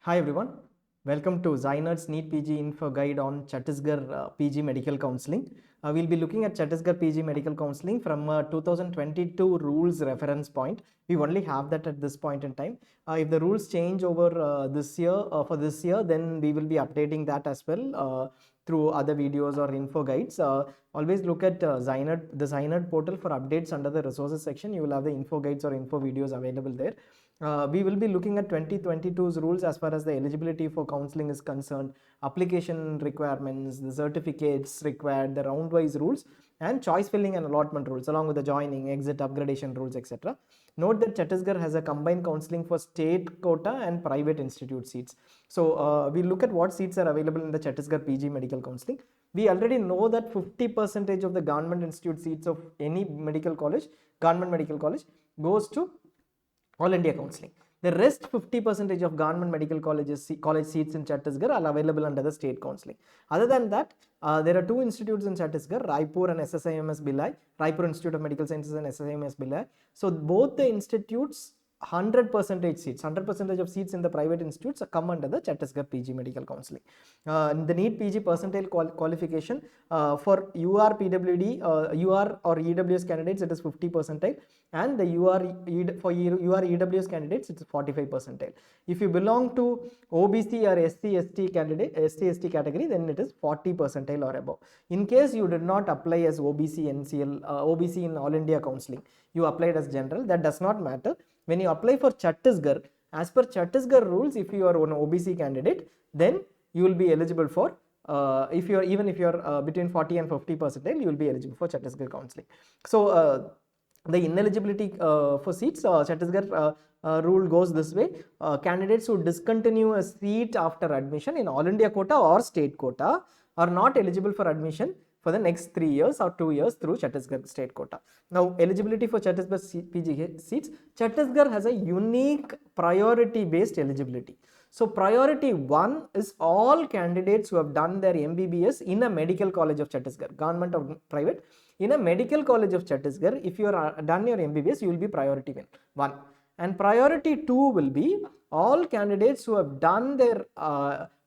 Hi everyone, welcome to ZyNerd's NEET PG Info Guide on Chhattisgarh PG Medical Counseling. We'll be looking at Chhattisgarh PG Medical Counseling from 2022 rules reference point. We only have that at this point in time. If the rules change over this year, for this year, then we will be updating that as well through other videos or info guides. Always look at the ZyNerd portal for updates under the resources section. You will have the info guides or info videos available there. We will be looking at 2022's rules as far as the eligibility for counseling is concerned, application requirements, the certificates required, the roundwise rules, and choice filling and allotment rules, along with the joining, exit, upgradation rules, etc. Note that Chhattisgarh has a combined counseling for state quota and private institute seats. So we look at what seats are available in the Chhattisgarh PG medical counseling. We already know that 50% of the government institute seats of any medical college, government medical college, goes to All India counseling. The rest 50% of government medical college seats in Chhattisgarh are available under the state counseling. Other than that, there are two institutes in Chhattisgarh, Raipur and SSIMS Bhilai, Raipur Institute of Medical Sciences and SSIMS Bhilai. So both the institutes 100% seats, 100% of seats in the private institutes come under the Chhattisgarh PG medical counseling. The NEET PG percentile qualification for UR PWD, UR or EWS candidates, it is 50 percentile, and the for UR EWS candidates, it's 45 percentile. If you belong to OBC or ST category, then it is 40 percentile or above. In case you did not apply as OBC NCL, OBC in All India counseling, you applied as general, that does not matter. When you apply for Chhattisgarh, as per Chhattisgarh rules, if you are an OBC candidate, then you will be eligible for if you're between 40 and 50 percentile, you will be eligible for Chhattisgarh counseling. So the ineligibility for seats, Chhattisgarh rule goes this way: candidates who discontinue a seat after admission in All India quota or state quota are not eligible for admission for the next 3 years or 2 years through Chhattisgarh state quota. Now, eligibility for Chhattisgarh PG seats, Chhattisgarh has a unique priority based eligibility. So priority 1 is all candidates who have done their MBBS in a medical college of Chhattisgarh, government or private. In a medical college of Chhattisgarh, if you are done your MBBS, you will be priority 1. And priority 2 will be all candidates who have done their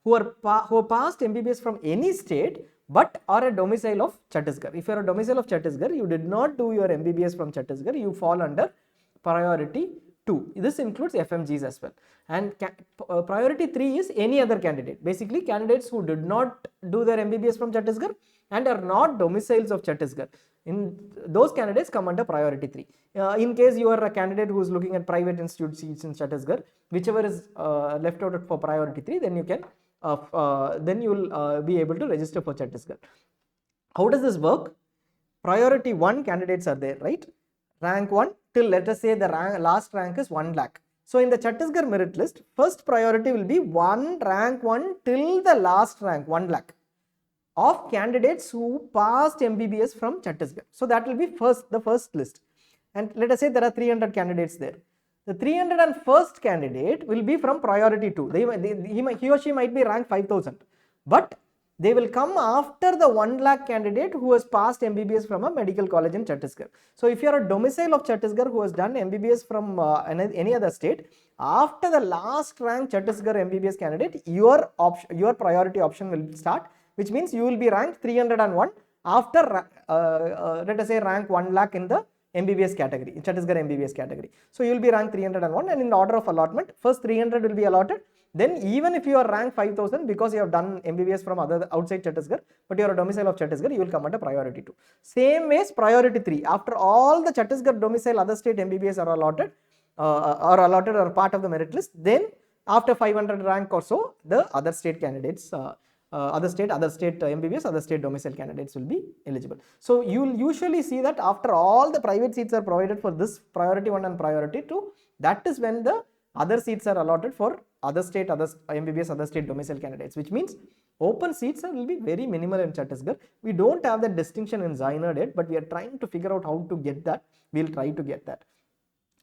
who passed MBBS from any state but are a domicile of Chhattisgarh. If you are a domicile of Chhattisgarh, you did not do your MBBS from Chhattisgarh, you fall under priority 2. This includes FMGs as well. And priority 3 is any other candidate. Basically, candidates who did not do their MBBS from Chhattisgarh and are not domiciles of Chhattisgarh. In those candidates come under priority 3. In case you are a candidate who is looking at private institute seats in Chhattisgarh, whichever is left out for priority 3, then you can then you will be able to register for Chhattisgarh. How does this work? Priority 1 candidates are there, right? Rank 1 till, let us say, the last rank is 1 lakh. So in the Chhattisgarh merit list, first priority will be rank 1 till the last rank 1 lakh of candidates who passed MBBS from Chhattisgarh. So that will be the first list. And let us say there are 300 candidates there. The 301st candidate will be from priority 2. He or she might be ranked 5000, but they will come after the 1 lakh candidate who has passed MBBS from a medical college in Chhattisgarh. So if you are a domicile of Chhattisgarh who has done MBBS from any other state, after the last rank Chhattisgarh MBBS candidate, your priority option will start, which means you will be ranked 301 after let us say rank 1 lakh in the MBBS category, Chhattisgarh MBBS category. So you will be ranked 301, and in the order of allotment, first 300 will be allotted. Then even if you are ranked 5000 because you have done MBBS from outside Chhattisgarh, but you are a domicile of Chhattisgarh, you will come under priority 2. Same ways, priority 3. After all the Chhattisgarh domicile other state MBBS are allotted or part of the merit list, then after 500 rank or so, the other state candidates other state MBBS, other state domicile candidates will be eligible. So you will usually see that after all the private seats are provided for this priority 1 and priority 2, that is when the other seats are allotted for other MBBS, other state domicile candidates, which means open seats will be very minimal in Chhattisgarh. We don't have that distinction in ZyNerd yet, but we are trying to figure out how to get that. We'll try to get that.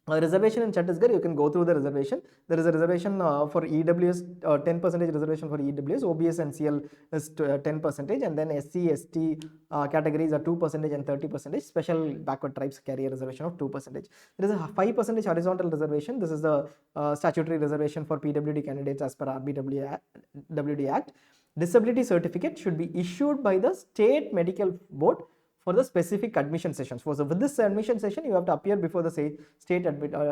Reservation in Chhattisgarh, you can go through the reservation. There is a reservation for EWS, 10% reservation for EWS, OBS and CL is 10%, and then SC, ST categories are 2% and 30%. Special backward tribes carry a reservation of 2%. There is a 5% horizontal reservation. This is the statutory reservation for PWD candidates as per RBWD Act. Disability certificate should be issued by the state medical board for the specific admission sessions. So with this admission session, you have to appear before the state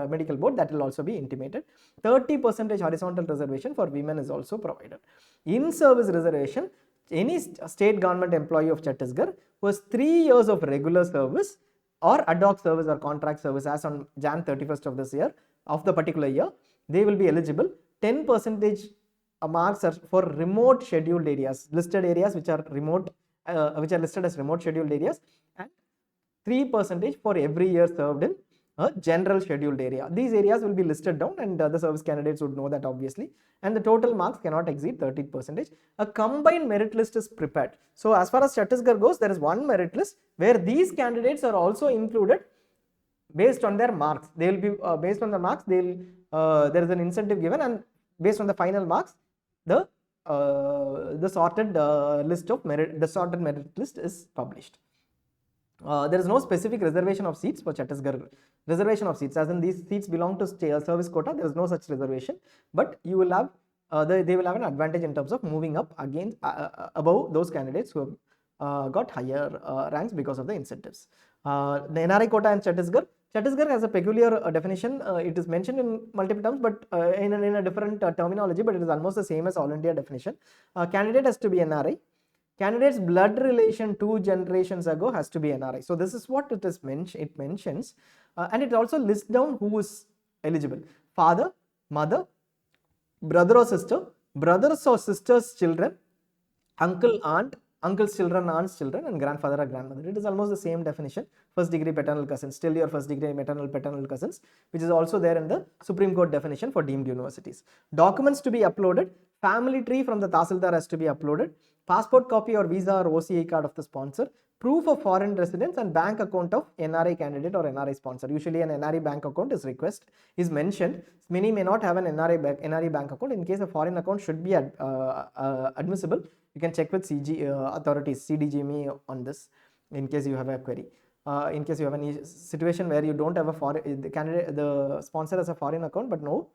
medical board. That will also be intimated. 30% horizontal reservation for women is also provided. In service reservation, any state government employee of Chhattisgarh who has 3 years of regular service or ad hoc service or contract service as on Jan 31st of this year, of the particular year, they will be eligible. 10% marks are for remote scheduled areas, listed areas which are remote, which are listed as remote scheduled areas, and 3% for every year served in a general scheduled area. These areas will be listed down, and the service candidates would know that obviously, and the total marks cannot exceed 30%. A combined merit list is prepared. So as far as Chhattisgarh goes, there is one merit list where these candidates are also included based on their marks. They will be based on the marks, there is an incentive given, and based on the final marks, the sorted list of merit, the sorted merit list is published. There is no specific reservation of seats for Chhattisgarh. Reservation of seats, as in these seats belong to service quota, there is no such reservation, but you will have they will have an advantage in terms of moving up against above those candidates who have got higher ranks because of the incentives. The NRI quota in Chhattisgarh. Chhattisgarh has a peculiar definition. It is mentioned in multiple terms, but in a different terminology, but it is almost the same as All India definition. Candidate has to be NRI. Candidate's blood relation 2 generations ago has to be NRI. So this is what it is it mentions, and it also lists down who is eligible: father, mother, brother or sister, brothers or sisters' children, uncle, aunt, uncle's children, aunt's children, and grandfather or grandmother. It is almost the same definition. First degree paternal cousins, still your first degree maternal paternal cousins, which is also there in the Supreme Court definition for deemed universities. Documents to be uploaded: family tree from the Tahsildar has to be uploaded, passport copy or visa or OCI card of the sponsor, proof of foreign residence, and bank account of NRI candidate or NRI sponsor. Usually an NRI bank account is mentioned. Many may not have an NRI bank account. In case a foreign account should be admissible, you can check with CG authorities, CDGME on this in case you have a query. In case you have any situation where you don't have a foreign, the sponsor has a foreign account but no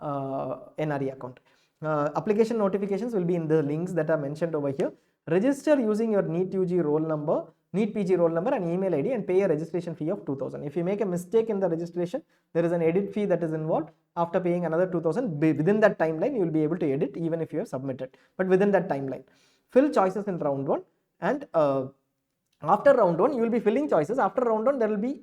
NRI account. Application notifications will be in the links that are mentioned over here. Register using your NEET UG roll number, NEET PG roll number and email ID, and pay a registration fee of 2000. If you make a mistake in the registration, there is an edit fee that is involved. After paying another 2000, within that timeline, you will be able to edit even if you have submitted, but within that timeline. Fill choices in round 1, and after round 1, you will be filling choices. After round 1, there will be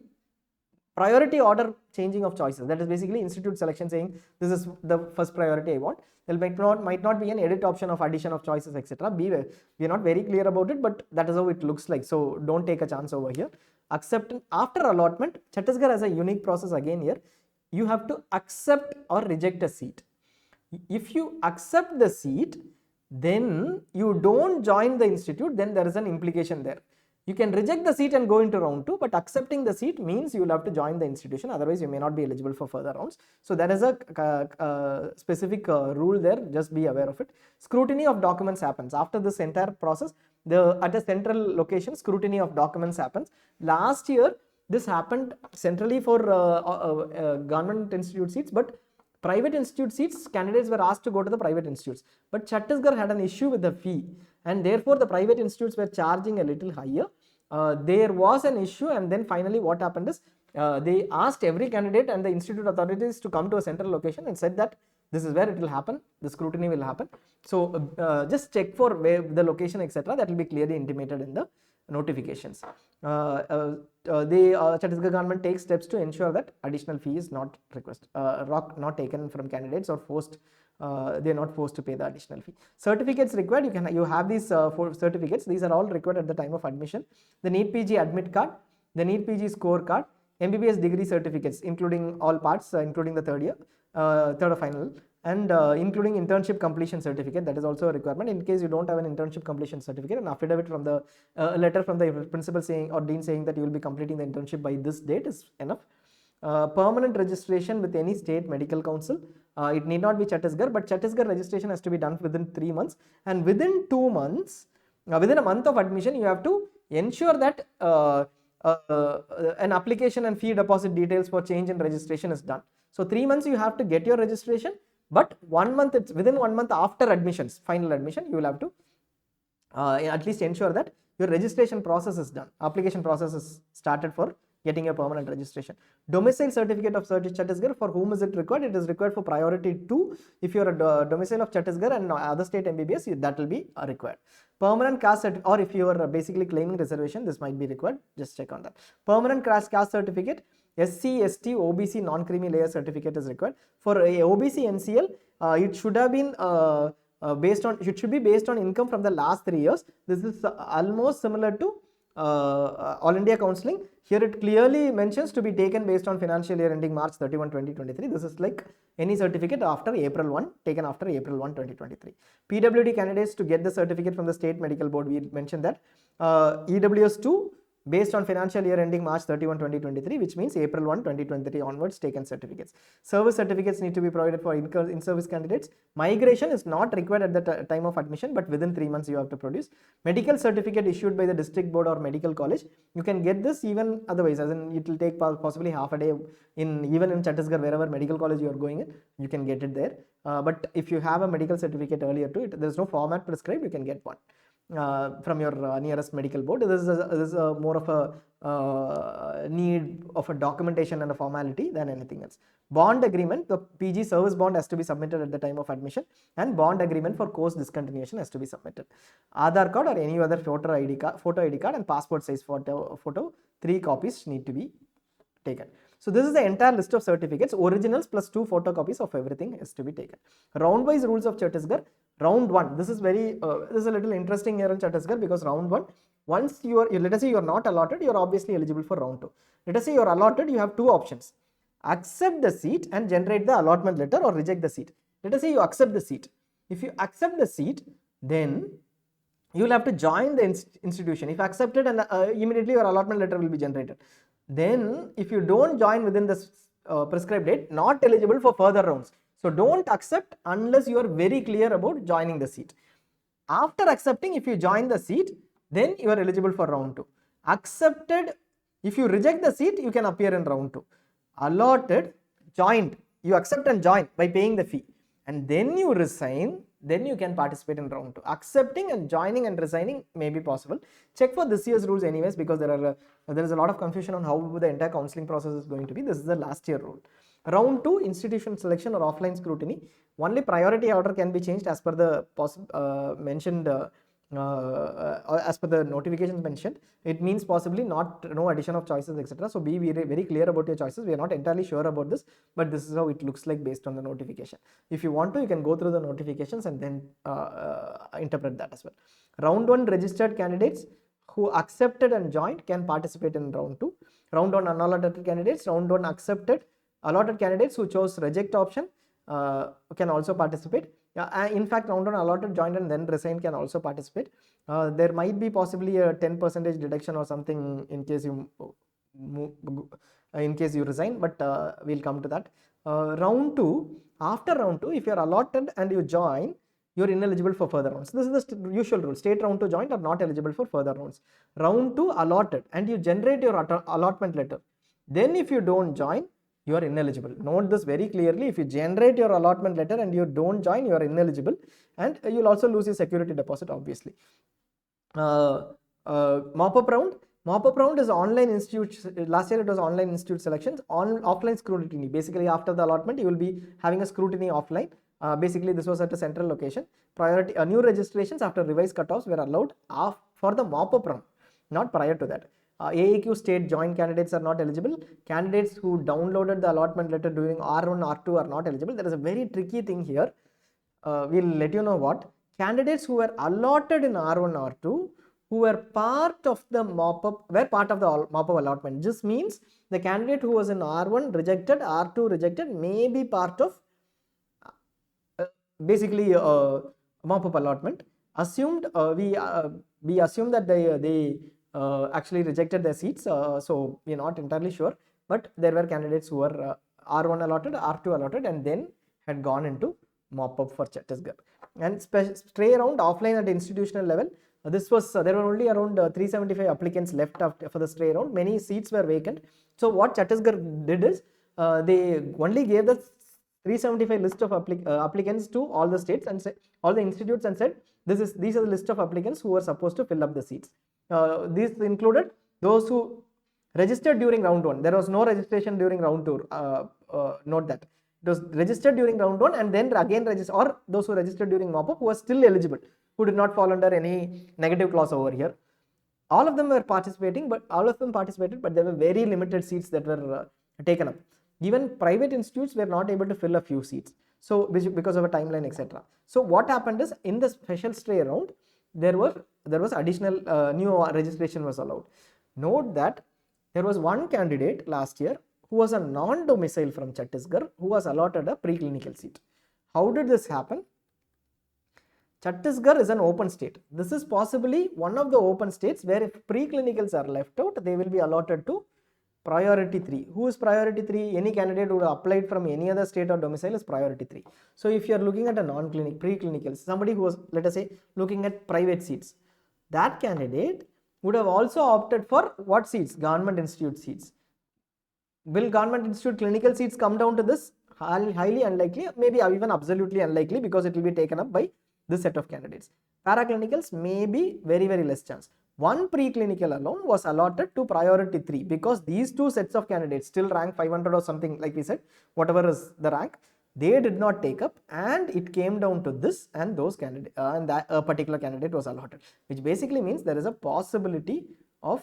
priority order changing of choices. That is basically institute selection saying this is the first priority I want. There might not be an edit option of addition of choices, etc. We are not very clear about it, but that is how it looks like. So don't take a chance over here. Accept after allotment. Chhattisgarh has a unique process again here. You have to accept or reject a seat. If you accept the seat, then you don't join the institute, then there is an implication there. You can reject the seat and go into round 2, but accepting the seat means you will have to join the institution, otherwise you may not be eligible for further rounds. So there is a specific rule there, just be aware of it. Scrutiny of documents happens. After this entire process, at a central location, scrutiny of documents happens. Last year, this happened centrally for government institute seats, but private institute seats, candidates were asked to go to the private institutes. But Chhattisgarh had an issue with the fee, and therefore the private institutes were charging a little higher. There was an issue, and then finally what happened is they asked every candidate and the institute authorities to come to a central location and said that this is where it will happen, the scrutiny will happen. So just check for where the location, etc. That will be clearly intimated in the notifications. Chhattisgarh government takes steps to ensure that additional fee is not not taken from candidates or forced. They are not forced to pay the additional fee. Certificates required. You have these 4 certificates. These are all required at the time of admission. The NEET PG admit card, the NEET PG score card, MBBS degree certificates, including all parts, including the third or final, and including internship completion certificate. That is also a requirement. In case you don't have an internship completion certificate, an affidavit from the letter from the principal saying or dean saying that you will be completing the internship by this date is enough. permanent registration with any state medical council. It need not be Chhattisgarh, but Chhattisgarh registration has to be done within 3 months, and within 2 months, within a month of admission, you have to ensure that an application and fee deposit details for change in registration is done. So 3 months you have to get your registration, but 1 month, it's within 1 month after admissions, final admission, you will have to at least ensure that your registration process is done, application process is started for getting a permanent registration. Domicile certificate of Chhattisgarh, for whom is it required? It is required for priority 2. If you are a domicile of Chhattisgarh and other state MBBS, that will be required. Permanent caste certificate, or if you are basically claiming reservation, this might be required, just check on that. Permanent caste certificate, SC, ST, OBC non-creamy layer certificate is required. For a OBC NCL, it should have been it should be based on income from the last 3 years. This is almost similar to All India Counselling. Here it clearly mentions to be taken based on financial year ending March 31, 2023. This is like any certificate after April 1, taken after April 1, 2023. PWD candidates to get the certificate from the state medical board, we mentioned that. EWS 2 based on financial year ending March 31, 2023, which means April 1, 2023 onwards taken certificates. Service certificates need to be provided for in-service candidates. Migration is not required at the time of admission, but within 3 months you have to produce. Medical certificate issued by the district board or medical college. You can get this even otherwise, as in it will take possibly half a day even in Chhattisgarh, wherever medical college you are going in, you can get it there. But if you have a medical certificate earlier to it, there is no format prescribed, you can get one. From your nearest medical board. This is more of a need of a documentation and a formality than anything else. Bond agreement, the PG service bond has to be submitted at the time of admission, and bond agreement for course discontinuation has to be submitted. Aadhaar card or any other photo ID card and passport size photo 3 copies need to be taken. So this is the entire list of certificates. Originals plus 2 photocopies of everything has to be taken. Roundwise rules of Chhattisgarh. Round 1, this is this is a little interesting here in Chhattisgarh, because round 1, once let us say you are not allotted, you are obviously eligible for round 2. Let us say you are allotted, you have 2 options: accept the seat and generate the allotment letter, or reject the seat. Let us say you accept the seat. If you accept the seat, then you will have to join the institution. If accepted, and immediately your allotment letter will be generated. Then if you don't join within the prescribed date, not eligible for further rounds. So don't accept unless you are very clear about joining the seat. After accepting, if you join the seat, then you are eligible for round 2. Accepted, if you reject the seat, you can appear in round 2. Allotted, joined, you accept and join by paying the fee, and then you resign, then you can participate in round 2. Accepting and joining and resigning may be possible. Check for this year's rules anyways, because there is a lot of confusion on how the entire counseling process is going to be. This is the last year rule. Round 2, institution selection or offline scrutiny. Only priority order can be changed as per the mentioned as per the notifications mentioned. It means possibly no addition of choices, etc. So be very clear about your choices. We are not entirely sure about this, but this is how it looks like based on the notification. If you want to, you can go through the notifications and then interpret that as well. Round 1, registered candidates who accepted and joined can participate in round 2. Round 1, unallotted candidates. Round 1, accepted. Allotted candidates who chose reject option can also participate. In fact, round 1 allotted, joined and then resigned can also participate. There might be possibly a 10% deduction or something in case you resign, but we'll come to that. Round 2, after round 2, if you are allotted and you join, you are ineligible for further rounds. This is the usual rule. State round 2 joined are not eligible for further rounds. Round 2, allotted, and you generate your allotment letter. Then if you don't join, you are ineligible. Note this very clearly. If you generate your allotment letter and you don't join, you are ineligible, and you will also lose your security deposit, obviously. Mop-up round. Mop-up round is online institute. Last year it was online institute selections. Offline scrutiny. Basically, after the allotment, you will be having a scrutiny offline. Basically, this was at a central location. New registrations after revised cutoffs were allowed for the mop-up round, not prior to that. AAQ state joint candidates are not eligible. Candidates who downloaded the allotment letter during R1, R2 are not eligible. There is a very tricky thing here. We'll let you know what. Candidates who were allotted in R1, R2, who were part of the mop-up allotment. This means the candidate who was in R1 rejected, R2 rejected, may be part of basically mop-up allotment. Assumed we assume that they actually rejected their seats, so we are not entirely sure, but there were candidates who were R1 allotted, R2 allotted, and then had gone into mop-up for Chhattisgarh. And stray around offline at institutional level, this was there were only around 375 applicants left for the stray round. Many seats were vacant. So what Chhattisgarh did is they only gave the 375 list of applicants to all the states and all the institutes, and said these are the list of applicants who were supposed to fill up the seats. These included those who registered during round 1. There was no registration during round 2. Note that it was registered during round 1 and then again register, or those who registered during mop-up who were still eligible, who did not fall under any negative clause over here. All of them were participating, but there were very limited seats that were taken up. Even private institutes were not able to fill a few seats, so because of a timeline, etc. So what happened is, in the special stray round, there was additional new registration was allowed. Note that there was one candidate last year who was a non-domicile from Chhattisgarh who was allotted a preclinical seat. How did this happen? Chhattisgarh is an open state. This is possibly one of the open states where if preclinicals are left out, they will be allotted to priority 3. Who is priority 3? Any candidate who applied from any other state or domicile is priority 3. So if you are looking at a preclinicals, somebody who was, let us say, looking at private seats, that candidate would have also opted for what seats? Government institute seats. Will government institute clinical seats come down to this? Highly unlikely, maybe even absolutely unlikely, because it will be taken up by this set of candidates. Paraclinicals may be very, very less chance. One preclinical alone was allotted to priority 3 because these two sets of candidates, still rank 500 or something, like we said, whatever is the rank, they did not take up, and it came down to this and those candidates, and that a particular candidate was allotted, which basically means there is a possibility of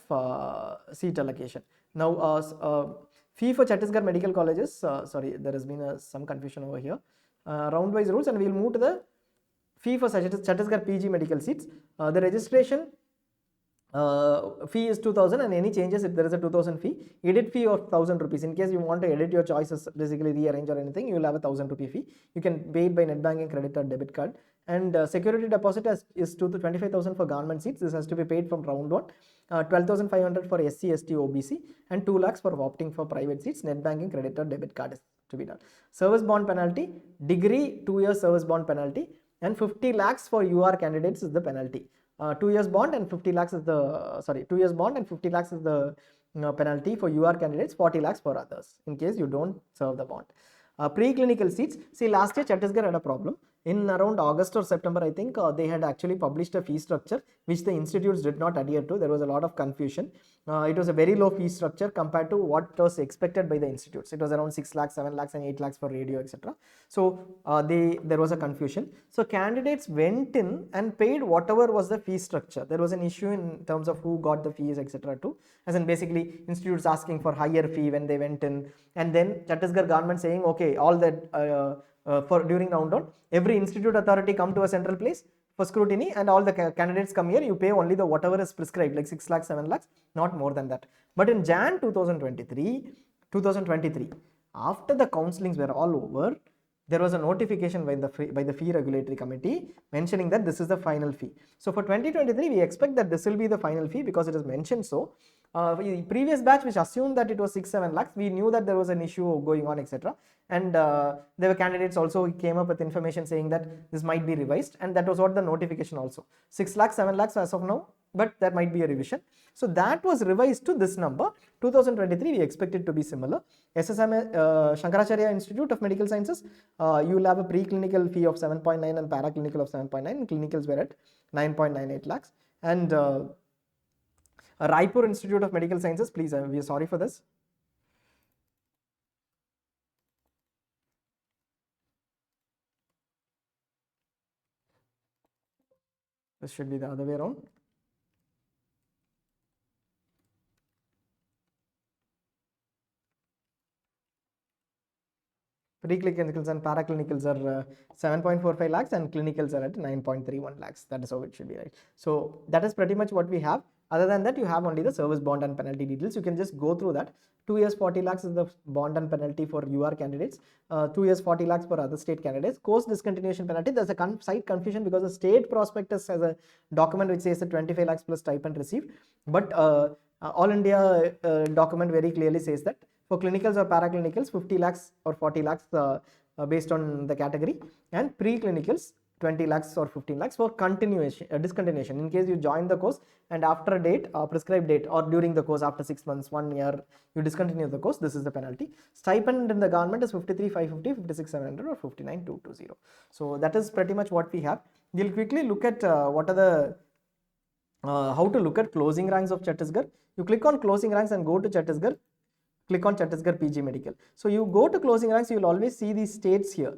seat allocation. Now, fee for Chhattisgarh medical colleges, sorry, there has been some confusion over here. Roundwise rules, and we will move to the fee for Chhattisgarh PG medical seats. The registration fee is 2000, and any changes, if there is a 2000 fee. Edit fee of 1000 rupees. In case you want to edit your choices, basically rearrange or anything, you will have a 1000 rupee fee. You can pay it by net banking, credit or debit card. And security deposit is 25,000 for government seats. This has to be paid from round 1. 12,500 for SC, ST, OBC, and 2 lakhs for opting for private seats. Net banking, credit or debit card is to be done. Service bond penalty, degree 2 years service bond penalty, and 50 lakhs for UR candidates is the penalty. 2 years bond and 50 lakhs is the 2 years bond and 50 lakhs is the penalty for UR candidates, 40 lakhs for others in case you don't serve the bond. Preclinical seats, see, last year Chhattisgarh had a problem. In around August or September, I think, they had actually published a fee structure which the institutes did not adhere to. There was a lot of confusion. It was a very low fee structure compared to what was expected by the institutes. It was around 6 lakhs, 7 lakhs and 8 lakhs for radio, etc. So there was a confusion. So candidates went in and paid whatever was the fee structure. There was an issue in terms of who got the fees, etc. too. As in, basically institutes asking for higher fee when they went in, and then Chhattisgarh government saying, okay, all that for during round 1, every institute authority come to a central place for scrutiny, and all the candidates come here, you pay only the whatever is prescribed, like 6 lakhs, 7 lakhs, not more than that. But in Jan 2023, after the counselings were all over, there was a notification by the fee regulatory committee mentioning that this is the final fee. So for 2023, we expect that this will be the final fee because it is mentioned so. Previous batch, which assumed that it was 6-7 lakhs, we knew that there was an issue going on, etc. And there were candidates also came up with information saying that this might be revised, and that was what the notification also. 6 lakhs, 7 lakhs as of now, but there might be a revision. So that was revised to this number. 2023, we expect it to be similar. SSM, Shankaracharya Institute of Medical Sciences, you will have a preclinical fee of 7.9 and paraclinical of 7.9, and clinicals were at 9.98 lakhs. And Raipur Institute of Medical Sciences, please, we are sorry for this. This should be the other way around. Preclinicals and paraclinicals are 7.45 lakhs and clinicals are at 9.31 lakhs. That is how it should be, right? So that is pretty much what we have. Other than that, you have only the service bond and penalty details. You can just go through that. 2 years 40 lakhs is the bond and penalty for UR candidates. 2 years 40 lakhs for other state candidates. Course discontinuation penalty, there's a slight confusion because the state prospectus has a document which says that 25 lakhs plus stipend received. But All India document very clearly says that For clinicals or paraclinicals, 50 lakhs or 40 lakhs based on the category, and pre-clinicals 20 lakhs or 15 lakhs for continuation, discontinuation. In case you join the course and after a date, prescribed date, or during the course after 6 months, 1 year, you discontinue the course, this is the penalty. Stipend in the government is 53,550, 56,700 or 59,220. So that is pretty much what we have. We'll quickly look at what are the how to look at closing ranks of Chhattisgarh. You click on closing ranks and go to Chhattisgarh. Click on Chhattisgarh PG Medical. So you go to closing ranks, you will always see these states here.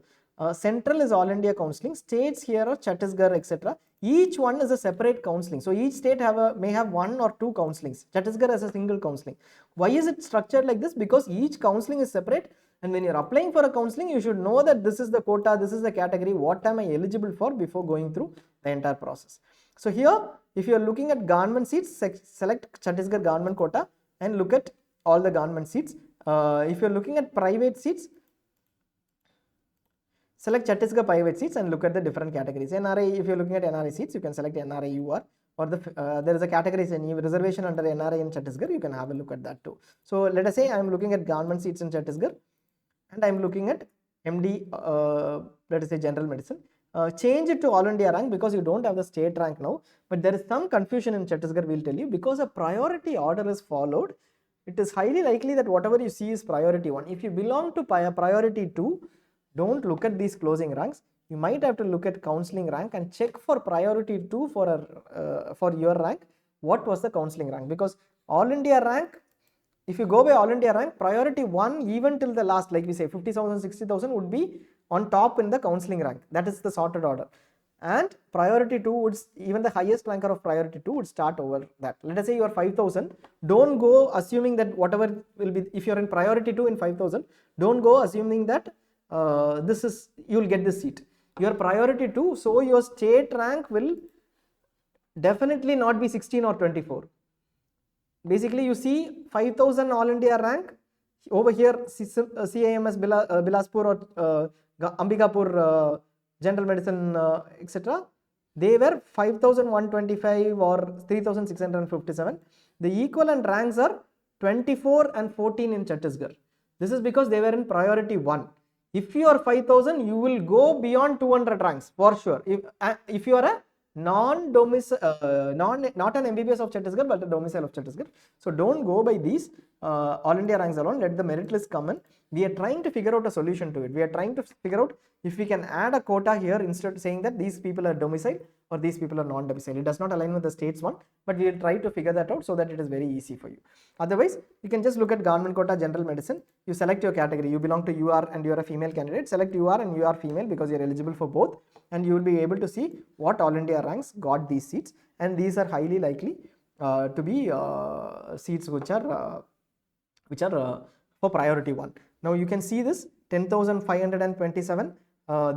Central is All India Counselling. States here are Chhattisgarh, etc. Each one is a separate counselling. So each state may have 1 or 2 counsellings. Chhattisgarh has a single counselling. Why is it structured like this? Because each counselling is separate, and when you're applying for a counselling, you should know that this is the quota, this is the category, what am I eligible for before going through the entire process. So here, if you are looking at government seats, select Chhattisgarh government quota and look at all the government seats. If you are looking at private seats, select Chhattisgarh private seats and look at the different categories. NRI, if you are looking at NRI seats, you can select NRI UR, or there is a category reservation under NRI in Chhattisgarh, you can have a look at that too. So let us say I am looking at government seats in Chhattisgarh and I am looking at MD, let us say general medicine. Change it to All India rank because you don't have the state rank now, but there is some confusion in Chhattisgarh, we'll tell you, because a priority order is followed. It is highly likely that whatever you see is priority 1. If you belong to priority 2, don't look at these closing ranks. You might have to look at counselling rank and check for priority 2 for your rank. What was the counselling rank? Because All India rank, if you go by All India rank, priority 1 even till the last, like we say 50,000, 60,000 would be on top in the counselling rank. That is the sorted order. And priority 2 would, even the highest ranker of priority 2 would start over that. Let us say you are 5,000. Don't go assuming that whatever will be, if you are in priority 2 in 5,000, don't go assuming that you will get this seat. Your priority 2, so your state rank will definitely not be 16 or 24. Basically, you see 5,000 All India rank over here, CIMS Bilaspur or Ambikapur General Medicine, etc. They were 5,125 or 3,657. The equivalent ranks are 24 and 14 in Chhattisgarh. This is because they were in priority 1. If you are 5,000, you will go beyond 200 ranks for sure. If you are a not an MBBS of Chhattisgarh, but a domicile of Chhattisgarh. So don't go by these All India ranks alone. Let the merit list come in. We are trying to figure out a solution to it. We are trying to figure out if we can add a quota here instead of saying that these people are domicile or these people are non-domicile. It does not align with the states one, but we will try to figure that out so that it is very easy for you. Otherwise, you can just look at government quota general medicine. You select your category. You belong to UR and you are a female candidate. Select UR and you are female because you are eligible for both, and you will be able to see what All India ranks got these seats, and these are highly likely to be seats which are for priority 1. Now you can see this 10,527.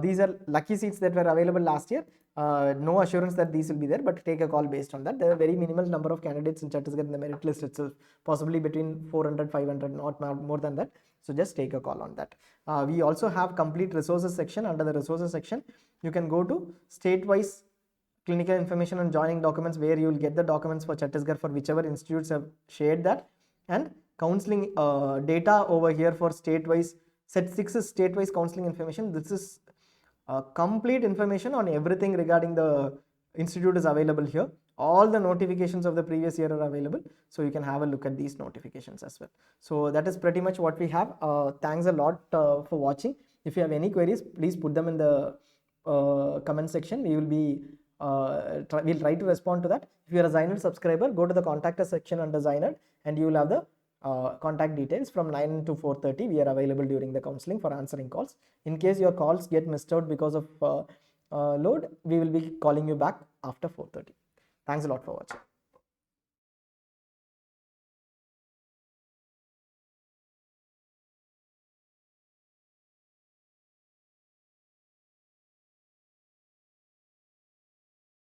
These are lucky seats that were available last year. No assurance that these will be there, but take a call based on that. There are very minimal number of candidates in Chhattisgarh in the merit list itself, possibly between 400, 500, not more than that. So just take a call on that. We also have complete resources section. Under the resources section, you can go to state-wise clinical information and joining documents, where you will get the documents for Chhattisgarh for whichever institutes have shared that, and counseling data over here for state-wise. Set 6 is state-wise counseling information. This is complete information on everything regarding the institute is available here. All the notifications of the previous year are available, so you can have a look at these notifications as well. So that is pretty much what we have. Thanks a lot for watching. If you have any queries, please put them in the comment section. We will be we'll try to respond to that. If you are a ZyNerd subscriber, go to the contact us section under ZyNerd and you will have the contact details. From 9 to 4:30 we are available during the counseling for answering calls. In case your calls get missed out because of load, we will be calling you back after 4:30. Thanks a lot for watching.